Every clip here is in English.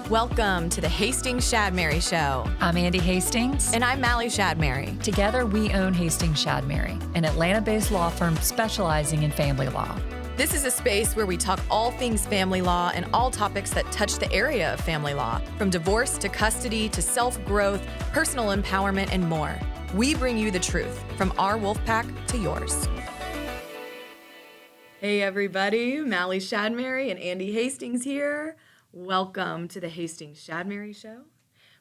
Welcome to the Hastings Shadmehry Show. I'm Andee Hastings. And I'm Mali Shadmehry. Together, we own Hastings Shadmehry, an Atlanta-based law firm specializing in family law. This is a space where we talk all things family law and all topics that touch the area of family law, from divorce to custody to self-growth, personal empowerment, and more. We bring you the truth, from our wolf pack to yours. Hey everybody, Mali Shadmehry and Andee Hastings here. Welcome to the Hastings Shadmehry Show.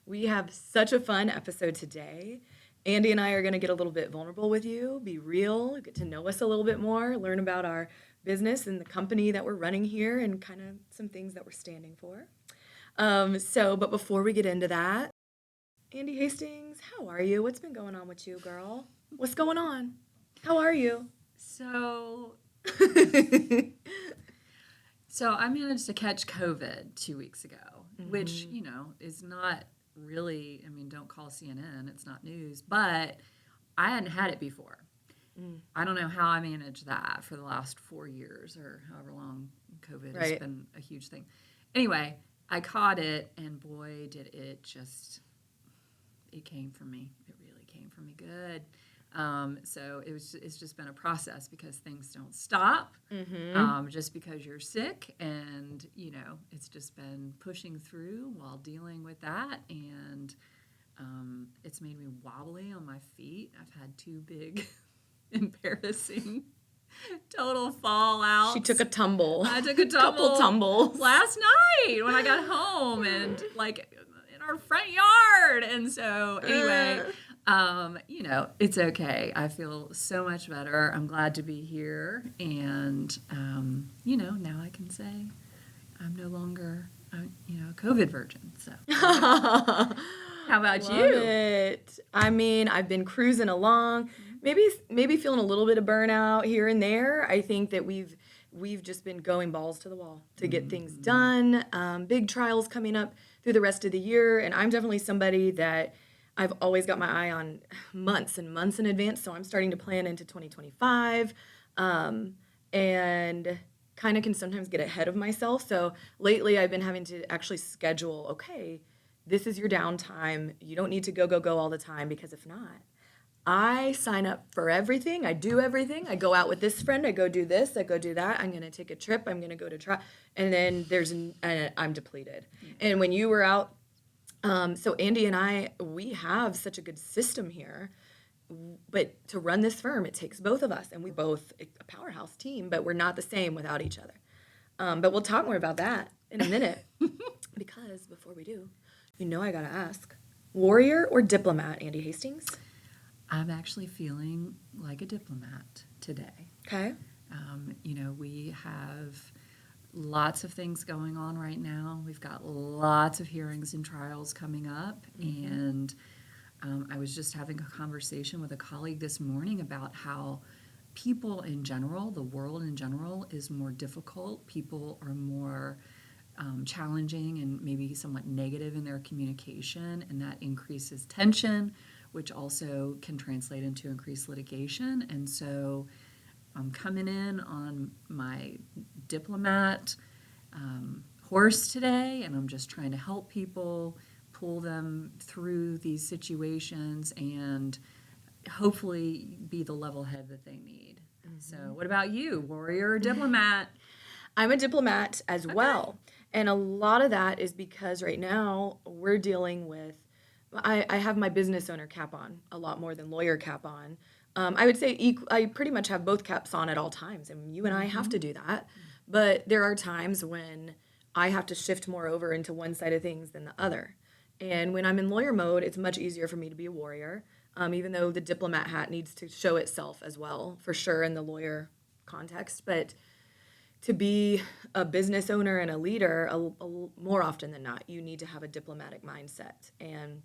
We have such a fun episode today. Andee and I are going to get a little bit vulnerable with you, be real, get to know us a little bit more, learn about our business and the company that we're running here and kind of some things that we're standing for. But before we get into that, Andee Hastings, how are you? What's been going on with you, girl? What's going on? How are you? So I managed to catch COVID 2 weeks ago, which, is not really, don't call CNN, it's not news, but I hadn't had it before. I don't know how I managed that for the last 4 years or however long COVID has been a huge thing. Anyway, I caught it, and boy, did it came for me. It really came for me good. So it's just been a process because things don't stop just because you're sick, and it's just been pushing through while dealing with that, and it's made me wobbly on my feet. I've had 2 big embarrassing total fallouts. She took a tumble. I took a couple tumbles last night when I got home, and in our front yard, and so anyway. It's okay. I feel so much better. I'm glad to be here. And, now I can say I'm no longer, a COVID virgin. So, how about you? It. I've been cruising along, maybe feeling a little bit of burnout here and there. I think that we've just been going balls to the wall to get things done. Big trials coming up through the rest of the year. And I'm definitely somebody that I've always got my eye on months and months in advance, so I'm starting to plan into 2025, and kind of can sometimes get ahead of myself. So lately I've been having to actually schedule, okay, this is your downtime. You don't need to go all the time, because if not, I sign up for everything. I do everything. I go out with this friend. I go do this. I go do that. I'm going to take a trip. I'm going to go to try. And then I'm depleted. And when you were out, so Andee and I, we have such a good system here, but to run this firm, it takes both of us, and we both a powerhouse team, but we're not the same without each other. But we'll talk more about that in a minute, because before we do, I got to ask, warrior or diplomat, Andee Hastings? I'm actually feeling like a diplomat today. Okay. We have lots of things going on right now. We've got lots of hearings and trials coming up, and I was just having a conversation with a colleague this morning about how people in general, the world in general, is more difficult. People are more challenging and maybe somewhat negative in their communication, and that increases tension, which also can translate into increased litigation. And so I'm coming in on my diplomat horse today, and I'm just trying to help people, pull them through these situations, and hopefully be the level head that they need. So what about you, warrior or diplomat? I'm a diplomat as well. And a lot of that is because right now we're dealing with, I have my business owner cap on a lot more than lawyer cap on. I would say I pretty much have both caps on at all times, and you and I have to do that. But there are times when I have to shift more over into one side of things than the other. And when I'm in lawyer mode, it's much easier for me to be a warrior, even though the diplomat hat needs to show itself as well, for sure, in the lawyer context. But to be a business owner and a leader, more often than not, you need to have a diplomatic mindset. And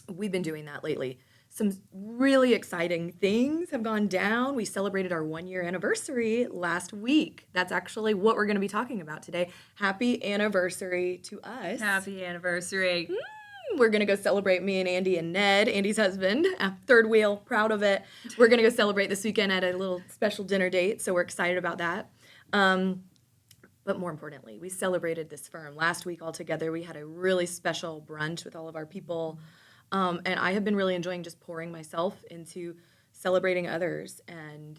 we've been doing that lately. Some really exciting things have gone down. We celebrated our 1-year anniversary last week. That's actually what we're going to be talking about today. Happy anniversary to us. Happy anniversary. We're going to go celebrate, me and Andee and Ned, Andee's husband, third wheel, proud of it. We're going to go celebrate this weekend at a little special dinner date, so we're excited about that. But more importantly, we celebrated this firm. Last week all together, we had a really special brunch with all of our people. And I have been really enjoying just pouring myself into celebrating others and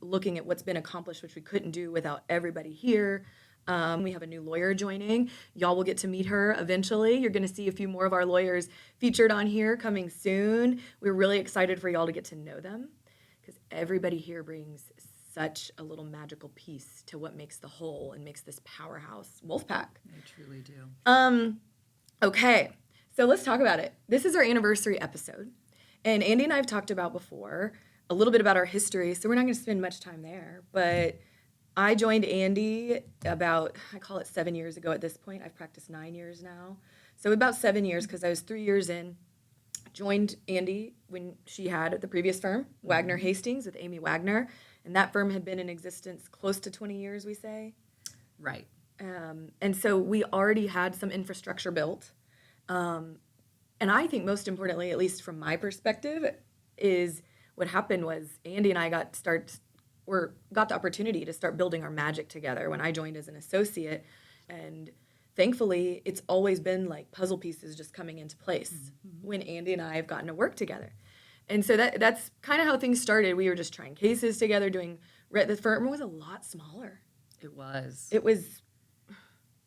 looking at what's been accomplished, which we couldn't do without everybody here. We have a new lawyer joining. Y'all will get to meet her eventually. You're going to see a few more of our lawyers featured on here coming soon. We're really excited for y'all to get to know them because everybody here brings such a little magical piece to what makes the whole and makes this powerhouse Wolfpack. They truly do. Okay, so let's talk about it. This is our anniversary episode, and Andee and I have talked about before a little bit about our history, so we're not going to spend much time there, but I joined Andee about, I call it 7 years ago at this point. I've practiced 9 years now. So about 7 years because I was 3 years in. Joined Andee when she had the previous firm, Wagner Hastings with Amy Wagner. And that firm had been in existence close to 20 years, we say. Right. And so we already had some infrastructure built. And I think most importantly, at least from my perspective, is what happened was Andee and I got the opportunity to start building our magic together when I joined as an associate. And thankfully, it's always been like puzzle pieces just coming into place when Andee and I have gotten to work together. And so that's kind of how things started. We were just trying cases together, the firm was a lot smaller. It was. It was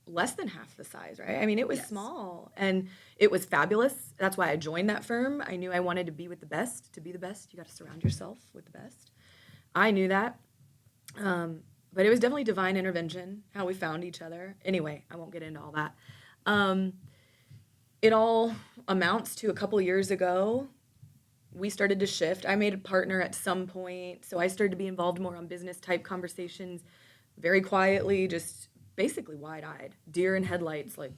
less than half the size, right? I mean, it was Yes. small and it was fabulous. That's why I joined that firm. I knew I wanted to be with the best. To be the best, you got to surround yourself with the best. I knew that. But it was definitely divine intervention, how we found each other. Anyway, I won't get into all that. It all amounts to a couple years ago, we started to shift. I made a partner at some point, so I started to be involved more on business type conversations very quietly, just basically wide-eyed, deer in headlights, like,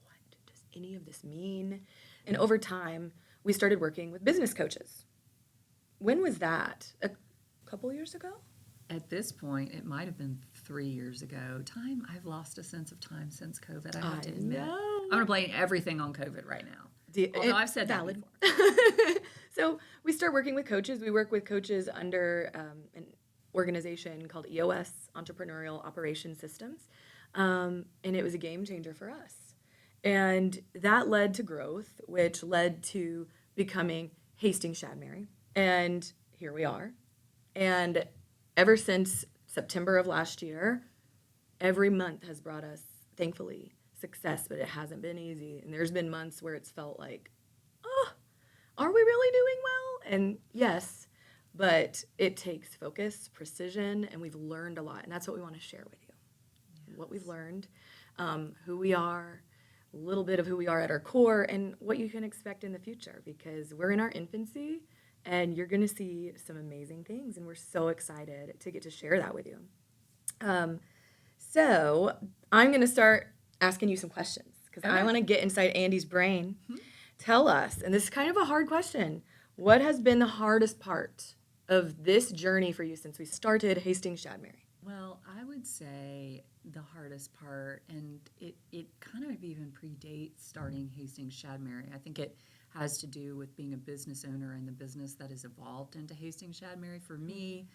what does any of this mean? And over time, we started working with business coaches. When was that? A couple years ago? At this point, it might have been 3 years ago. I've lost a sense of time since COVID, I have to admit. I'm going to blame everything on COVID right now. Although I've said that before. So we start working with coaches. We work with coaches under an organization called EOS, Entrepreneurial Operation Systems. And it was a game changer for us. And that led to growth, which led to becoming Hastings Shadmehry. And here we are. And ever since September of last year, every month has brought us, thankfully, success, but it hasn't been easy. And there's been months where it's felt like, are we really doing well? And yes, but it takes focus, precision, and we've learned a lot. And that's what we want to share with you. Yes. What we've learned, who we are, a little bit of who we are at our core, and what you can expect in the future, because we're in our infancy, and you're going to see some amazing things, and we're so excited to get to share that with you. So I'm going to start asking you some questions, because I want to get inside Andee's brain. Tell us, and this is kind of a hard question, what has been the hardest part of this journey for you since we started Hastings Shadmehry? Well, I would say the hardest part, and it kind of even predates starting Hastings Shadmehry. I think it has to do with being a business owner and the business that has evolved into Hastings Shadmehry. For me,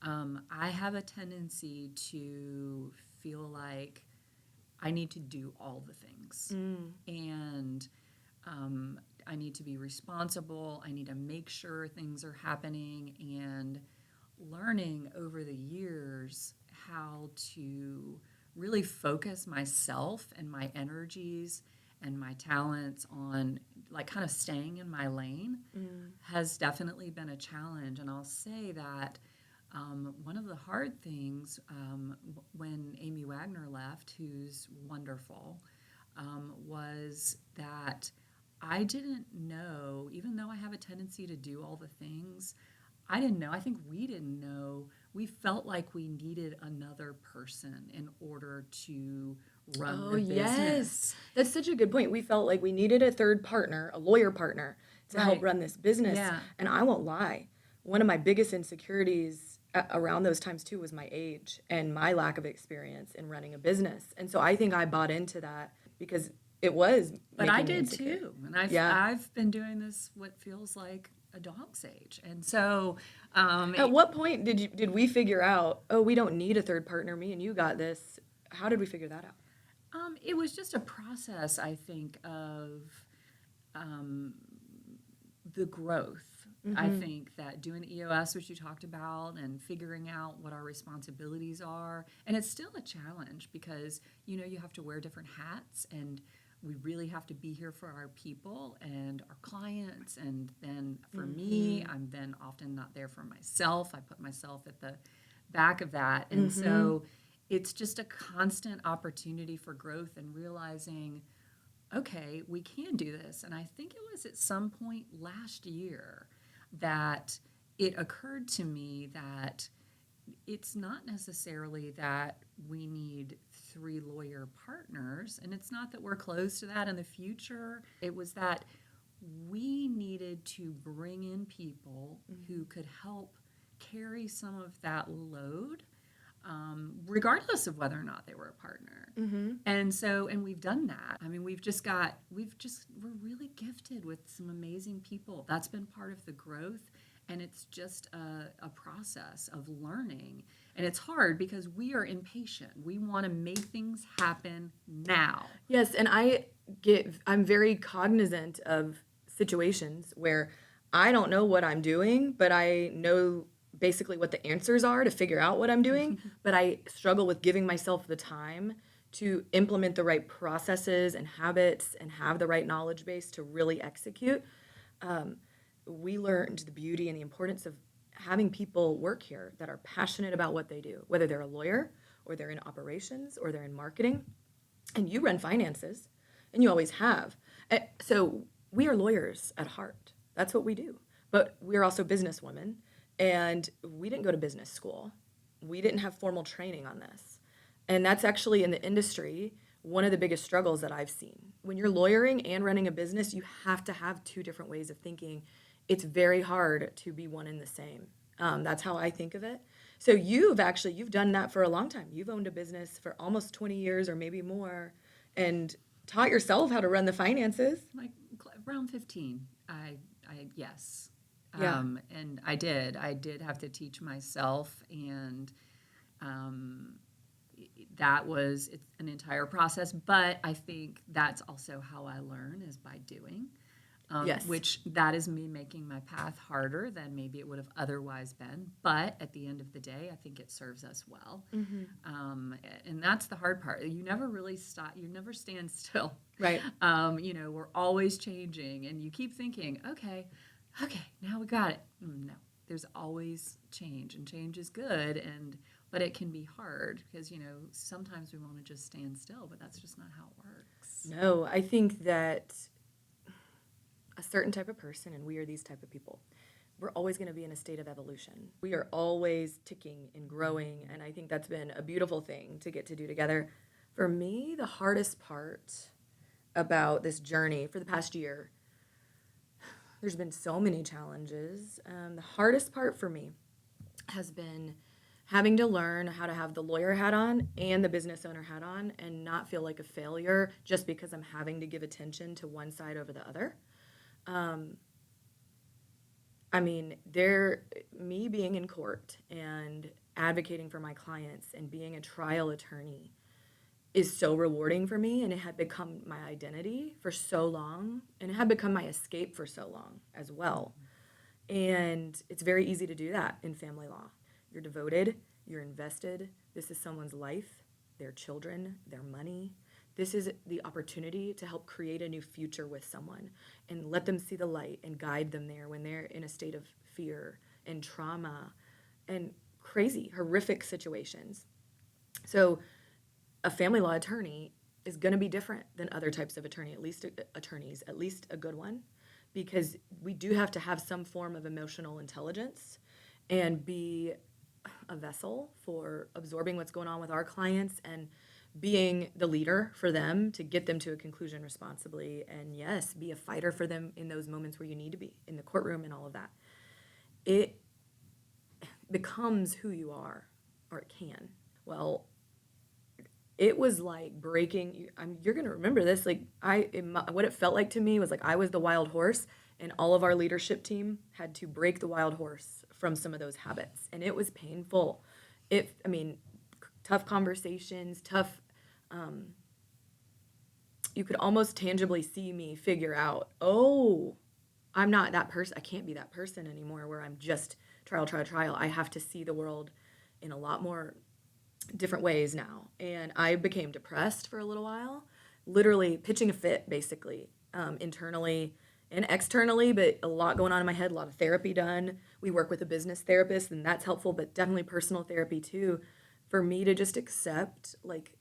I have a tendency to feel like I need to do all the things. And I need to be responsible. I need to make sure things are happening, and learning over the years how to really focus myself and my energies and my talents on like kind of staying in my lane has definitely been a challenge. And I'll say that one of the hard things when Amy Wagner left, who's wonderful, was that I didn't know, even though I have a tendency to do all the things, I didn't know. I think we didn't know. We felt like we needed another person in order to run the business. Yes. That's such a good point. We felt like we needed a third partner, a lawyer partner, to help run this business. Yeah. And I won't lie, one of my biggest insecurities around those times too was my age and my lack of experience in running a business. And so I think I bought into that because it was. But I making me did insecure. too. And I've been doing this what feels like a dog's age. And so at what point did we figure out, oh, we don't need a third partner, me and you got this? how did we figure that out? It was just a process, I think, of um, the growth. I think that doing the EOS, which you talked about, and figuring out what our responsibilities are, and it's still a challenge because you have to wear different hats, and we really have to be here for our people and our clients. And then for me, I'm then often not there for myself. I put myself at the back of that, and so it's just a constant opportunity for growth and realizing, okay, we can do this. And I think it was at some point last year that it occurred to me that it's not necessarily that we need 3 lawyer partners, and it's not that we're close to that in the future. It was that we needed to bring in people who could help carry some of that load, regardless of whether or not they were a partner. And we've done that. I mean, we're really gifted with some amazing people. That's been part of the growth. And it's just a process of learning. And it's hard because we are impatient. We want to make things happen now. Yes, and I'm very cognizant of situations where I don't know what I'm doing, but I know basically what the answers are to figure out what I'm doing, but I struggle with giving myself the time to implement the right processes and habits and have the right knowledge base to really execute. We learned the beauty and the importance of having people work here that are passionate about what they do, whether they're a lawyer or they're in operations or they're in marketing. And you run finances, and you always have. So we are lawyers at heart. That's what we do. But we're also businesswomen, and we didn't go to business school. We didn't have formal training on this. And that's actually in the industry one of the biggest struggles that I've seen. When you're lawyering and running a business, you have to have 2 different ways of thinking. It's very hard to be one and the same. That's how I think of it. So you've done that for a long time. You've owned a business for almost 20 years or maybe more, and taught yourself how to run the finances. Like around 15, yes. Yeah. And I did have to teach myself, and it's an entire process. But I think that's also how I learn, is by doing. Yes. Which that is me making my path harder than maybe it would have otherwise been. But at the end of the day, I think it serves us well. And that's the hard part. You never really stop. You never stand still. Right. We're always changing, and you keep thinking, okay, now we got it. No, there's always change, and change is good, but it can be hard because sometimes we want to just stand still, but that's just not how it works. No, I think that a certain type of person, and we are these type of people, we're always going to be in a state of evolution. We are always ticking and growing, and I think that's been a beautiful thing to get to do together. For me, the hardest part about this journey for the past year, there's been so many challenges. The hardest part for me has been having to learn how to have the lawyer hat on and the business owner hat on and not feel like a failure just because I'm having to give attention to one side over the other. Me being in court and advocating for my clients and being a trial attorney is so rewarding for me, and it had become my identity for so long, and it had become my escape for so long as well. And it's very easy to do that in family law. You're devoted, you're invested. This is someone's life, their children, their money. This is the opportunity to help create a new future with someone and let them see the light and guide them there when they're in a state of fear and trauma and crazy, horrific situations. So a family law attorney is going to be different than other types of attorneys, at least a good one, because we do have to have some form of emotional intelligence and be a vessel for absorbing what's going on with our clients and being the leader for them to get them to a conclusion responsibly, and yes, be a fighter for them in those moments where you need to be in the courtroom and all of that. It becomes who you are, or it can. Well, it was like breaking. You're gonna remember this. What it felt like to me was like I was the wild horse, and all of our leadership team had to break the wild horse from some of those habits, and it was painful. tough conversations, you could almost tangibly see me figure out, oh, I'm not that person. I can't be that person anymore where I'm just trial, trial, trial. I have to see the world in a lot more different ways now. And I became depressed for a little while, literally pitching a fit, basically, internally and externally, but a lot going on in my head, a lot of therapy done. We work with a business therapist, and that's helpful, but definitely personal therapy too, for me to just accept, like,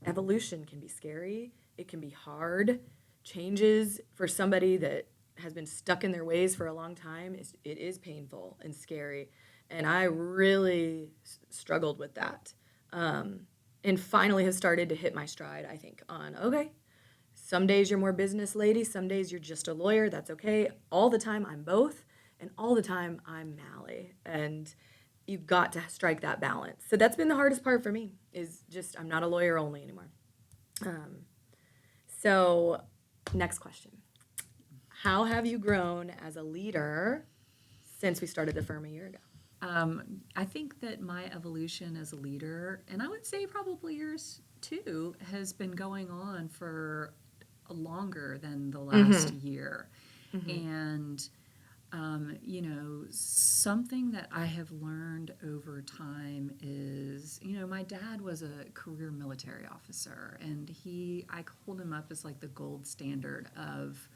evolution can be scary, it can be hard. Changes for somebody that has been stuck in their ways for a long time, it is painful and scary. And I really struggled with that. And finally have started to hit my stride, I think, on okay, some days you're more business lady, some days you're just a lawyer, that's okay. All the time I'm both, and all the time I'm Mali. And you've got to strike that balance. So that's been the hardest part for me, is just I'm not a lawyer only anymore. So, next question. How have you grown as a leader since we started the firm a year ago? I think that my evolution as a leader, and I would say probably yours too, has been going on for longer than the last year. And, something that I have learned over time is, my dad was a career military officer, and I hold him up as like the gold standard of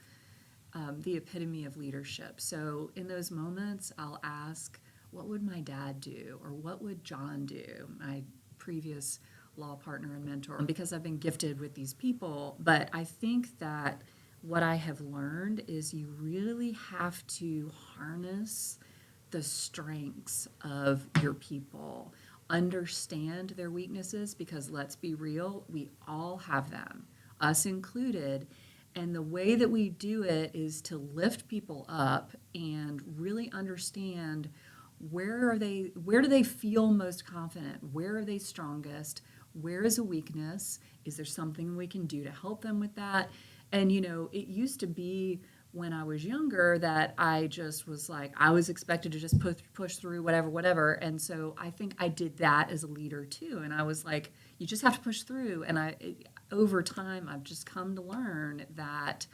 the epitome of leadership. So in those moments, I'll ask, what would my dad do? Or what would John do? My previous law partner and mentor, because I've been gifted with these people. But I think that what I have learned is you really have to harness the strengths of your people, understand their weaknesses, because let's be real, we all have them, us included. And the way that we do it is to lift people up and really understand where do they feel most confident, where are they strongest, where is a weakness, is there something we can do to help them with that. And it used to be when I was younger that I just was like, I was expected to just push through whatever. And so I think I did that as a leader too. And I was like, you just have to push through. And over time, I've just come to learn that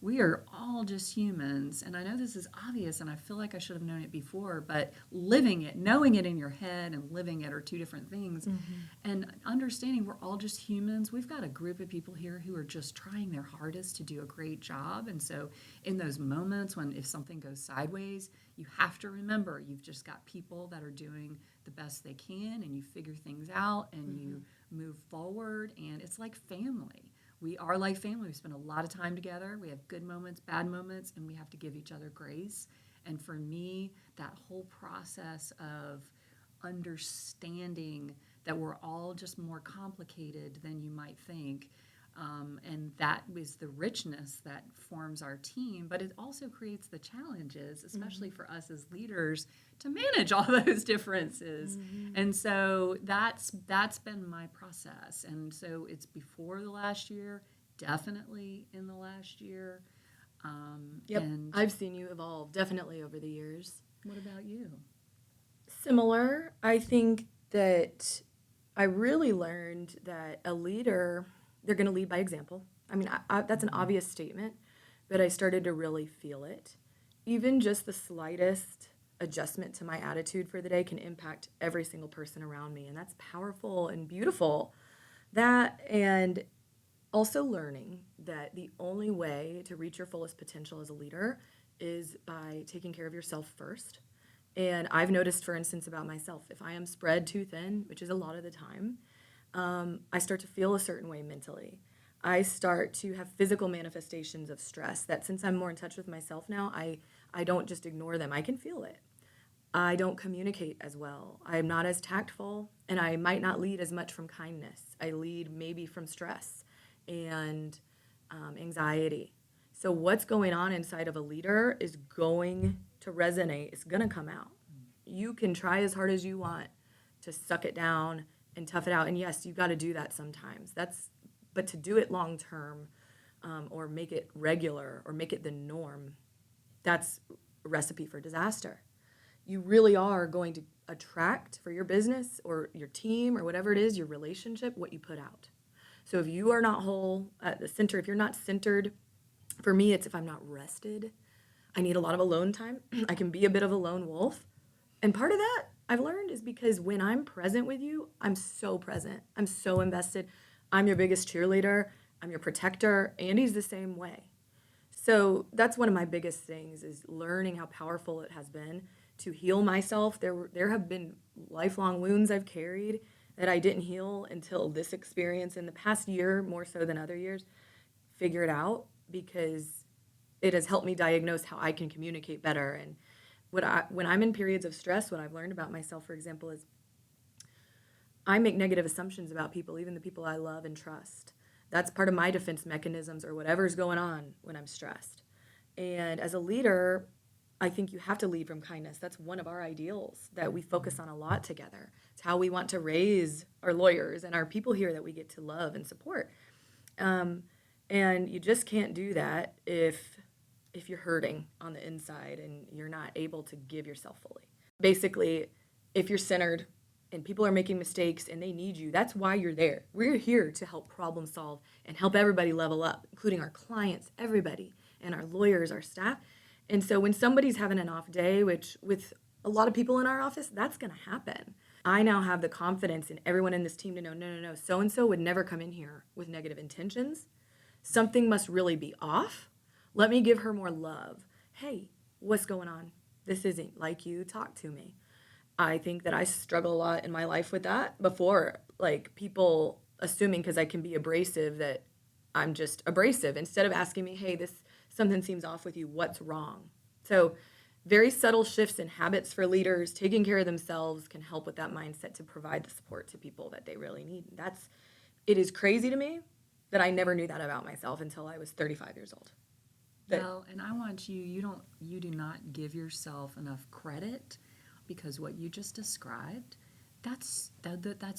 we are all just humans. And I know this is obvious, and I feel like I should have known it before, but living it, knowing it in your head and living it are two different things. And understanding we're all just humans. We've got a group of people here who are just trying their hardest to do a great job. And so in those moments when if something goes sideways, you have to remember you've just got people that are doing the best they can, and you figure things out and you move forward. And it's like family. We are like family. We spend a lot of time together. We have good moments, bad moments, and we have to give each other grace. And for me, that whole process of understanding that we're all just more complicated than you might think, and that is the richness that forms our team, but it also creates the challenges, especially for us as leaders, to manage all those differences. And so that's been my process. And so it's before the last year, definitely in the last year. Yep, And I've seen you evolve definitely over the years. what about you? Similar. I think that I really learned that a leader, they're going to lead by example. I mean, that's an obvious statement, but I started to really feel it. Even just the slightest adjustment to my attitude for the day can impact every single person around me, and that's powerful and beautiful. That, and also learning that the only way to reach your fullest potential as a leader is by taking care of yourself first. And I've noticed, for instance, about myself, if I am spread too thin, which is a lot of the time, I start to feel a certain way mentally. I start to have physical manifestations of stress that, since I'm more in touch with myself now, I don't just ignore them. I can feel it. I don't communicate as well. I'm not as tactful, and I might not lead as much from kindness. I lead maybe from stress and anxiety. So what's going on inside of a leader is going to resonate. It's going to come out. You can try as hard as you want to suck it down and tough it out. And yes, you got to do that sometimes. But to do it long term, or make it regular, or make it the norm, that's a recipe for disaster. you really are going to attract for your business or your team or whatever it is, your relationship, what you put out. So if you are not whole at the center, if you're not centered, for me, it's if I'm not rested. I need a lot of alone time. I can be a bit of a lone wolf. And part of that I've learned is because when I'm present with you, I'm so present. I'm so invested. I'm your biggest cheerleader. I'm your protector. Andy's the same way. So that's one of my biggest things is learning how powerful it has been to heal myself. There have been lifelong wounds I've carried that I didn't heal until this experience in the past year, more so than other years, figure it out because it has helped me diagnose how I can communicate better. And when I'm in periods of stress, what I've learned about myself, for example, is I make negative assumptions about people, even the people I love and trust. That's part of my defense mechanisms or whatever's going on when I'm stressed. And as a leader, I think you have to lead from kindness. That's one of our ideals that we focus on a lot together. It's how we want to raise our lawyers and our people here that we get to love and support. And you just can't do that if you're hurting on the inside and you're not able to give yourself fully. Basically, if you're centered and people are making mistakes and they need you, that's why you're there. We're here to help problem solve and help everybody level up, including our clients, everybody, and our lawyers, our staff. And so when somebody's having an off day, which with a lot of people in our office, that's going to happen. I now have the confidence in everyone in this team to know, no, so-and-so would never come in here with negative intentions. Something must really be off. Let me give her more love. Hey, what's going on? This isn't like you. Talk to me. I think that I struggle a lot in my life with that before, like people assuming because I can be abrasive that I'm just abrasive instead of asking me, hey, this something seems off with you. What's wrong? So very subtle shifts in habits for leaders, taking care of themselves can help with that mindset to provide the support to people that they really need. It is crazy to me that I never knew that about myself until I was 35 years old. Well, and I want you do not give yourself enough credit because what you just described, that's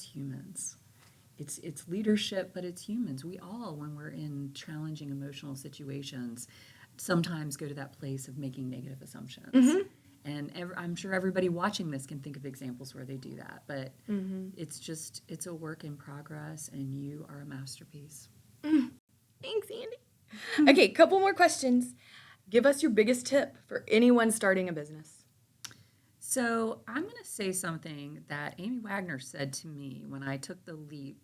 humans. It's leadership, but it's humans. We all, when we're in challenging emotional situations, sometimes go to that place of making negative assumptions. Mm-hmm. And I'm sure everybody watching this can think of examples where they do that, but it's a work in progress, and you are a masterpiece. Thanks, Andy. Okay, couple more questions. Give us your biggest tip for anyone starting a business. So I'm going to say something that Amy Wagner said to me when I took the leap,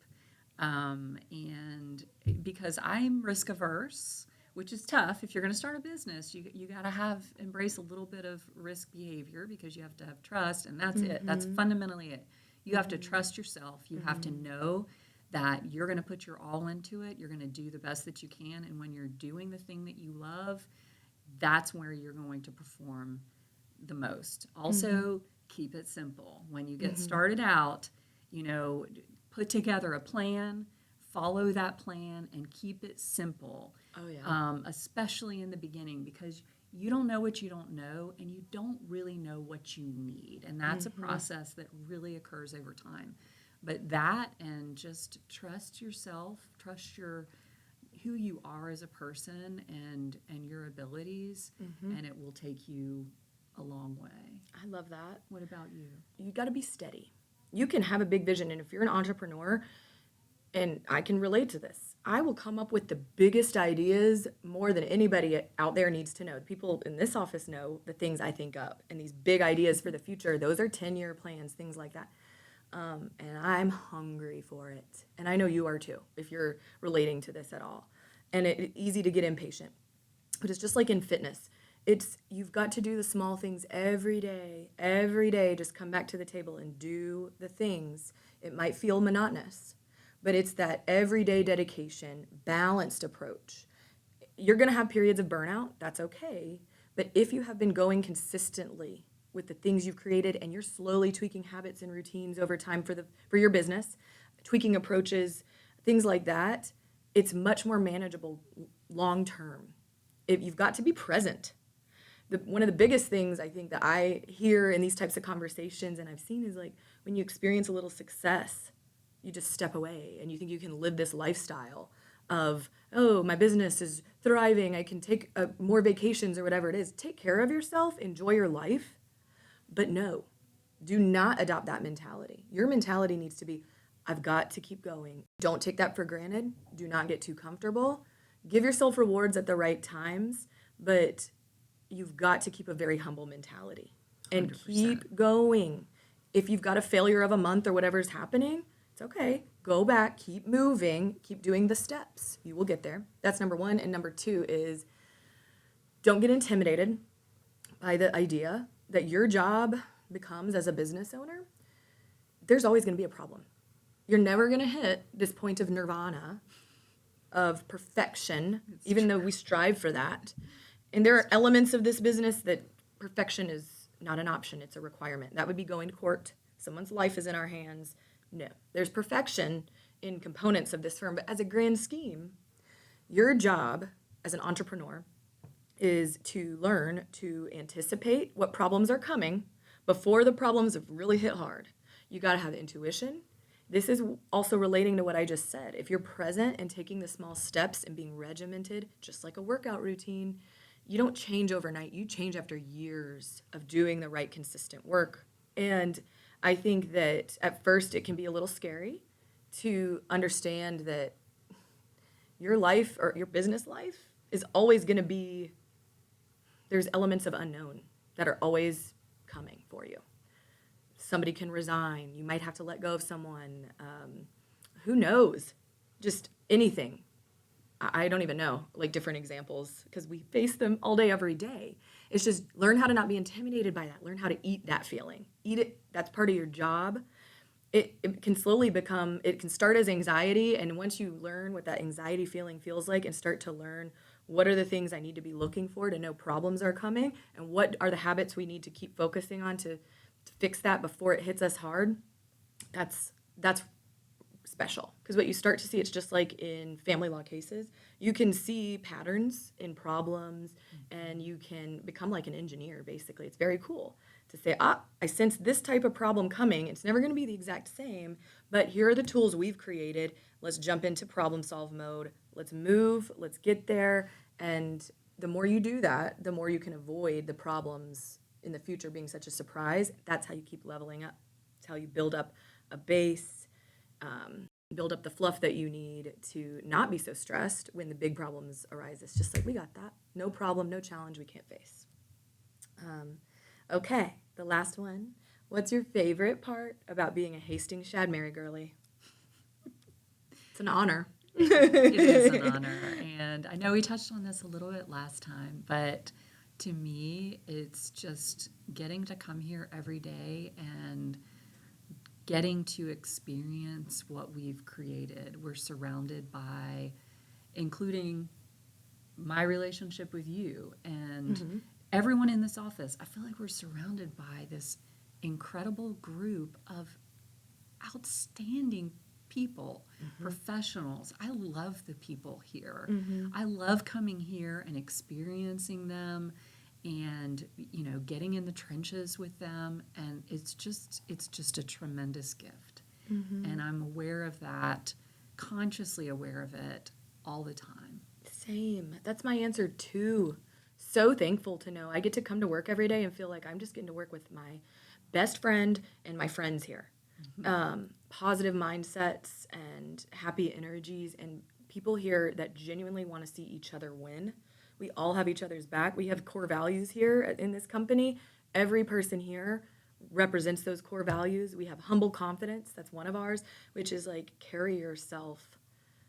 and because I'm risk averse, which is tough. If you're going to start a business, you got to embrace a little bit of risk behavior because you have to have trust, and that's it. That's fundamentally it. You have to trust yourself. You have to know that you're going to put your all into it. You're going to do the best that you can, and when you're doing the thing that you love, that's where you're going to perform the most. Also, keep it simple. When you get started out, put together a plan, follow that plan, and keep it simple. Oh, yeah. Especially in the beginning, because you don't know what you don't know, and you don't really know what you need. And that's a process that really occurs over time. But that, and just trust yourself, trust who you are as a person and your abilities, and it will take you a long way. I love that. What about you? You got to be steady. You can have a big vision, and if you're an entrepreneur, and I can relate to this, I will come up with the biggest ideas more than anybody out there needs to know. The people in this office know the things I think up, and these big ideas for the future, those are 10-year plans, things like that. And I'm hungry for it. And I know you are too, if you're relating to this at all. And it's easy to get impatient. But it's just like in fitness. You've got to do the small things every day. Every day, just come back to the table and do the things. It might feel monotonous, but it's that everyday dedication, balanced approach. You're going to have periods of burnout. That's okay. But if you have been going consistently with the things you've created and you're slowly tweaking habits and routines over time for your business, tweaking approaches, things like that, it's much more manageable long term. You've got to be present. One of the biggest things I think that I hear in these types of conversations and I've seen is like when you experience a little success, you just step away and you think you can live this lifestyle of, oh, my business is thriving, I can take more vacations or whatever it is. Take care of yourself, enjoy your life. But no, do not adopt that mentality. Your mentality needs to be, I've got to keep going. Don't take that for granted. Do not get too comfortable. Give yourself rewards at the right times, but you've got to keep a very humble mentality and 100%. keep going. If you've got a failure of a month or whatever's happening, it's okay. Go back, keep moving, keep doing the steps. You will get there. That's number one. And number two is don't get intimidated by the idea that your job becomes as a business owner. There's always going to be a problem. You're never going to hit this point of nirvana, of perfection, even though we strive for that. And there are elements of this business that perfection is not an option, it's a requirement. That would be going to court. Someone's life is in our hands. No, there's perfection in components of this firm, but as a grand scheme, your job as an entrepreneur is to learn to anticipate what problems are coming before the problems have really hit hard. You got to have intuition. This is also relating to what I just said. If you're present and taking the small steps and being regimented, just like a workout routine, you don't change overnight. You change after years of doing the right, consistent work. And I think that at first it can be a little scary to understand that your life or your business life is always going to be, there's elements of unknown that are always coming for you. Somebody can resign. You might have to let go of someone. Who knows? Just anything. I don't even know, like different examples, because we face them all day, every day. It's just learn how to not be intimidated by that. Learn how to eat that feeling. Eat it. That's part of your job. It can slowly become, it can start as anxiety. And once you learn what that anxiety feeling feels like and start to learn what are the things I need to be looking for to know problems are coming and what are the habits we need to keep focusing on to fix that before it hits us hard, that's special. Because what you start to see, it's just like in family law cases, you can see patterns in problems and you can become like an engineer, basically. It's very cool to say, I sense this type of problem coming. It's never going to be the exact same, but here are the tools we've created. Let's jump into problem solve mode. Let's move, let's get there. And the more you do that, the more you can avoid the problems in the future being such a surprise. That's how you keep leveling up. It's how you build up a base, build up the fluff that you need to not be so stressed when the big problems arise. It's just like, we got that. No problem, no challenge we can't face. Okay, the last one. What's your favorite part about being a Hastings Shadmehry girly? It's an honor. It is an honor. And I know we touched on this a little bit last time, but to me, it's just getting to come here every day and getting to experience what we've created. We're surrounded by, including my relationship with you and everyone in this office. I feel like we're surrounded by this incredible group of outstanding people, professionals. I love the people here. I love coming here and experiencing them and, you know, getting in the trenches with them. And it's just a tremendous gift. And I'm aware of that, consciously aware of it all the time. Same. That's my answer too. So thankful to know I get to come to work every day and feel like I'm just getting to work with my best friend and my friends here. Positive mindsets and happy energies and people here that genuinely want to see each other win. We all have each other's back. We have core values here in this company. Every person here represents those core values. We have humble confidence. That's one of ours, which is like carry yourself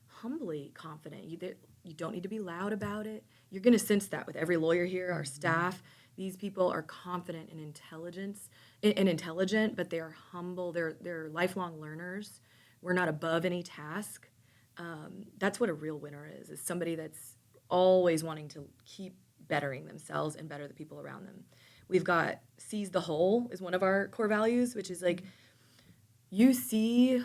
humbly confident. You don't need to be loud about it. You're going to sense that with every lawyer here, our staff. These people are confident and intelligent, but they are humble. They're lifelong learners. We're not above any task. That's what a real winner is somebody that's always wanting to keep bettering themselves and better the people around them. We've got seize the whole is one of our core values, which is like you see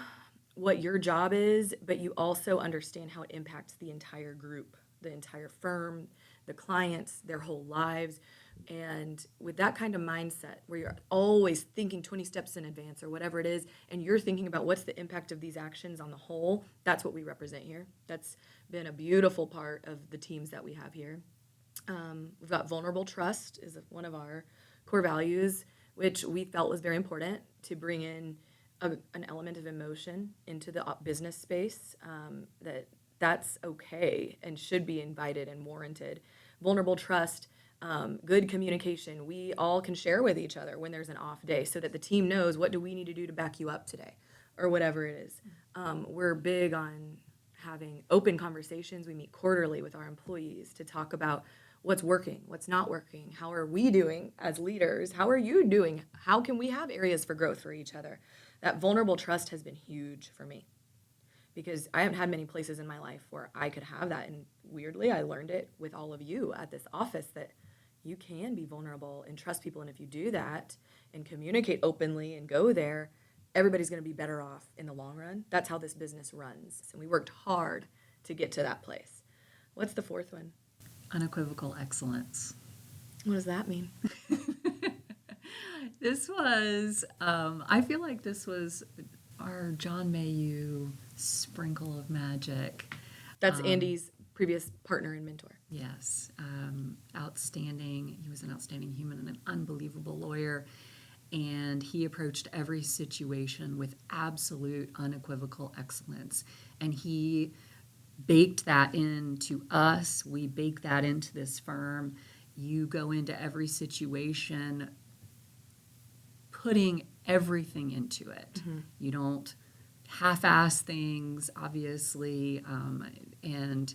what your job is, but you also understand how it impacts the entire group, the entire firm, the clients, their whole lives. And with that kind of mindset where you're always thinking 20 steps in advance or whatever it is, and you're thinking about what's the impact of these actions on the whole, that's what we represent here. That's been a beautiful part of the teams that we have here. We've got vulnerable trust is one of our core values. which we felt was very important to bring in an element of emotion into the business space, that's okay and should be invited and warranted. Vulnerable trust, good communication. We all can share with each other when there's an off day so that the team knows what do we need to do to back you up today or whatever it is. We're big on having open conversations. We meet quarterly with our employees to talk about what's working, what's not working, how are we doing as leaders, how are you doing, how can we have areas for growth for each other. That vulnerable trust has been huge for me because I haven't had many places in my life where I could have that, and weirdly I learned it with all of you at this office that you can be vulnerable and trust people, and if you do that and communicate openly and go there, everybody's going to be better off in the long run. That's how this business runs, and we worked hard to get to that place. What's the fourth one? Unequivocal excellence. What does that mean? This was, I feel like this was our John Mayu sprinkle of magic. That's Andy's previous partner and mentor. Yes. Outstanding. He was an outstanding human and an unbelievable lawyer. And he approached every situation with absolute unequivocal excellence. And he baked that into us. We bake that into this firm. You go into every situation putting everything into it. Mm-hmm. You don't half-ass things, obviously, and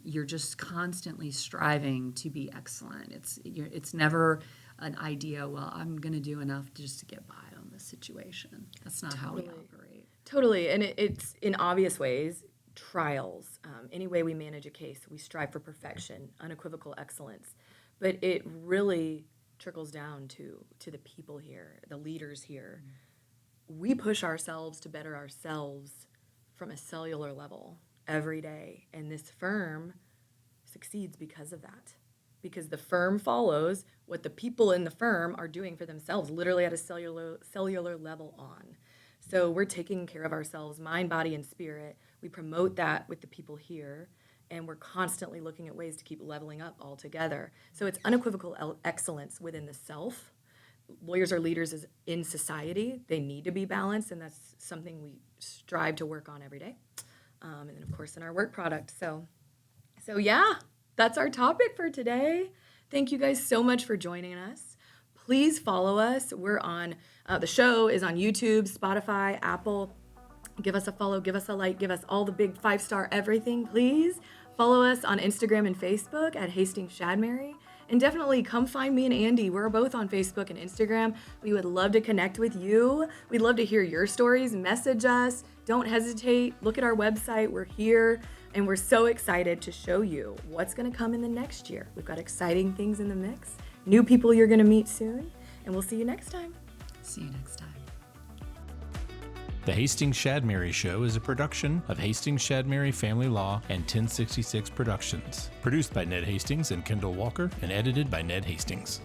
you're just constantly striving to be excellent. It's never an idea, well, I'm going to do enough just to get by on this situation. That's not how we operate. Totally, and it's in obvious ways, trials. Any way we manage a case, we strive for perfection, unequivocal excellence. But it really trickles down to the people here, the leaders here. Mm-hmm. We push ourselves to better ourselves from a cellular level every day, and this firm succeeds because of that. Because the firm follows what the people in the firm are doing for themselves, literally at a cellular level on. So we're taking care of ourselves, mind, body, and spirit. We promote that with the people here, and we're constantly looking at ways to keep leveling up all together. So it's unequivocal excellence within the self. Lawyers are leaders in society. They need to be balanced, and that's something we strive to work on every day. And then, of course, in our work product. So yeah, that's our topic for today. Thank you guys so much for joining us. Please follow us. We're on, the show is on YouTube, Spotify, Apple. Give us a follow, give us a like, give us all the big 5-star everything, please. Follow us on Instagram and Facebook at Hastings Shadmehry. And definitely come find me and Andee. We're both on Facebook and Instagram. We would love to connect with you. We'd love to hear your stories. Message us. Don't hesitate. Look at our website. We're here. And we're so excited to show you what's going to come in the next year. We've got exciting things in the mix. New people you're going to meet soon. And we'll see you next time. See you next time. The Hastings Shadmehry Show is a production of Hastings Shadmehry Family Law and 1066 Productions. Produced by Ned Hastings and Kendall Walker and edited by Ned Hastings.